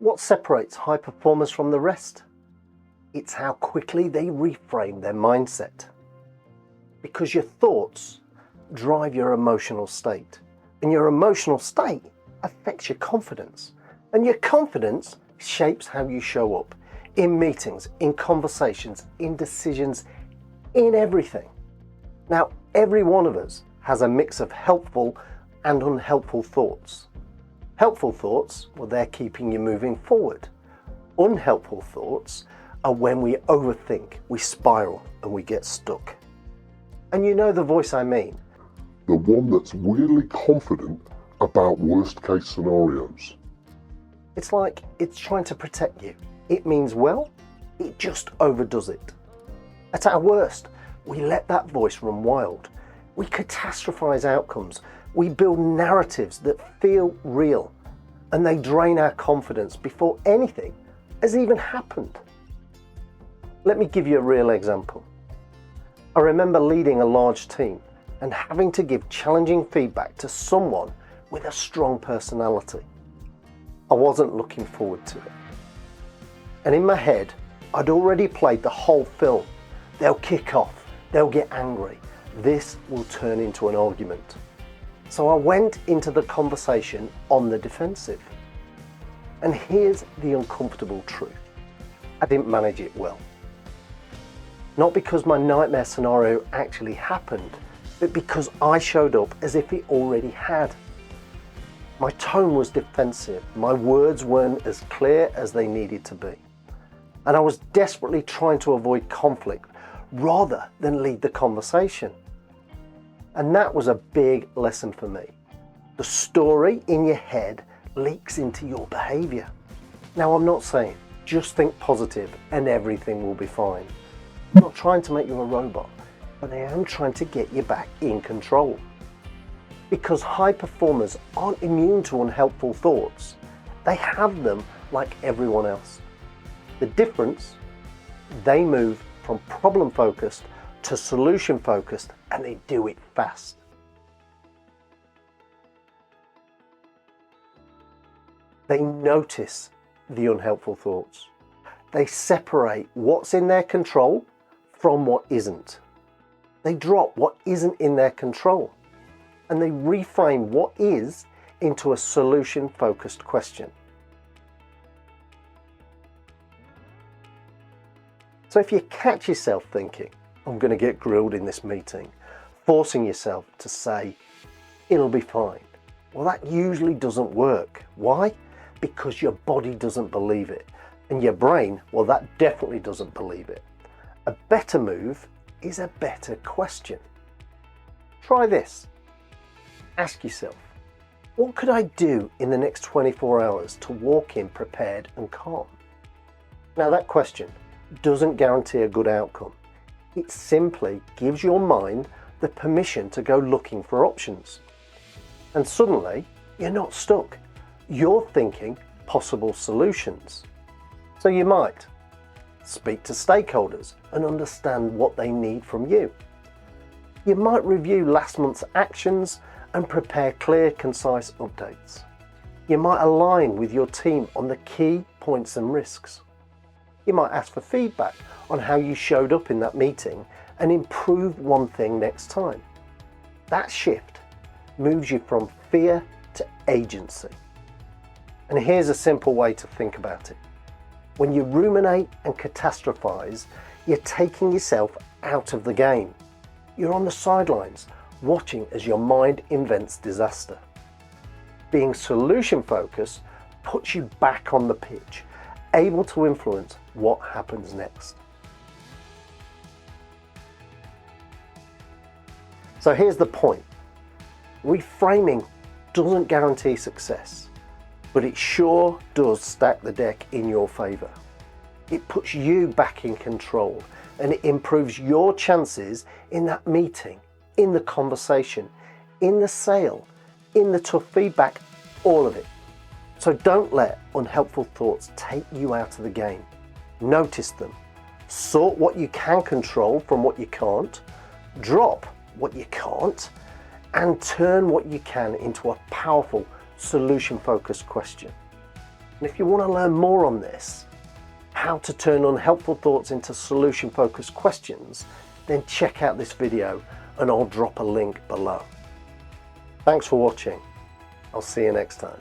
What separates high performers from the rest? It's how quickly they reframe their mindset. Because your thoughts drive your emotional state, and your emotional state affects your confidence, and your confidence shapes how you show up in meetings, in conversations, in decisions, in everything. Now, every one of us has a mix of helpful and unhelpful thoughts. Helpful thoughts, well, they're keeping you moving forward. Unhelpful thoughts are when we overthink, we spiral, and we get stuck. And you know the voice I mean. The one that's weirdly confident about worst case scenarios. It's like it's trying to protect you. It means well, it just overdoes it. At our worst, we let that voice run wild. We catastrophize outcomes. We build narratives that feel real, and they drain our confidence before anything has even happened. Let me give you a real example. I remember leading a large team and having to give challenging feedback to someone with a strong personality. I wasn't looking forward to it. And in my head, I'd already played the whole film. They'll kick off, they'll get angry, this will turn into an argument. So I went into the conversation on the defensive. And here's the uncomfortable truth. I didn't manage it well. Not because my nightmare scenario actually happened, but because I showed up as if it already had. My tone was defensive, my words weren't as clear as they needed to be. And I was desperately trying to avoid conflict rather than lead the conversation. And that was a big lesson for me. The story in your head leaks into your behavior. Now, I'm not saying just think positive and everything will be fine. I'm not trying to make you a robot, but I am trying to get you back in control. Because high performers aren't immune to unhelpful thoughts. They have them like everyone else. The difference, they move from problem-focused to solution-focused, and they do it fast. They notice the unhelpful thoughts. They separate what's in their control from what isn't. They drop what isn't in their control, and they reframe what is into a solution-focused question. So if you catch yourself thinking, I'm going to get grilled in this meeting, forcing yourself to say, it'll be fine. Well, that usually doesn't work. Why? Because your body doesn't believe it. And your brain, well, that definitely doesn't believe it. A better move is a better question. Try this. Ask yourself, what could I do in the next 24 hours to walk in prepared and calm? Now, that question doesn't guarantee a good outcome. It simply gives your mind the permission to go looking for options. And suddenly, you're not stuck. You're thinking possible solutions. So you might speak to stakeholders and understand what they need from you. You might review last month's actions and prepare clear, concise updates. You might align with your team on the key points and risks. You might ask for feedback on how you showed up in that meeting and improve one thing next time. That shift moves you from fear to agency. And here's a simple way to think about it. When you ruminate and catastrophize, you're taking yourself out of the game. You're on the sidelines, watching as your mind invents disaster. Being solution-focused puts you back on the pitch, able to influence what happens next. So here's the point. Reframing doesn't guarantee success, but it sure does stack the deck in your favor. It puts you back in control, and it improves your chances in that meeting, in the conversation, in the sale, in the tough feedback, all of it. So don't let unhelpful thoughts take you out of the game. Notice them. Sort what you can control from what you can't. Drop what you can't. And turn what you can into a powerful solution-focused question. And if you want to learn more on this, how to turn unhelpful thoughts into solution-focused questions, then check out this video and I'll drop a link below. Thanks for watching. I'll see you next time.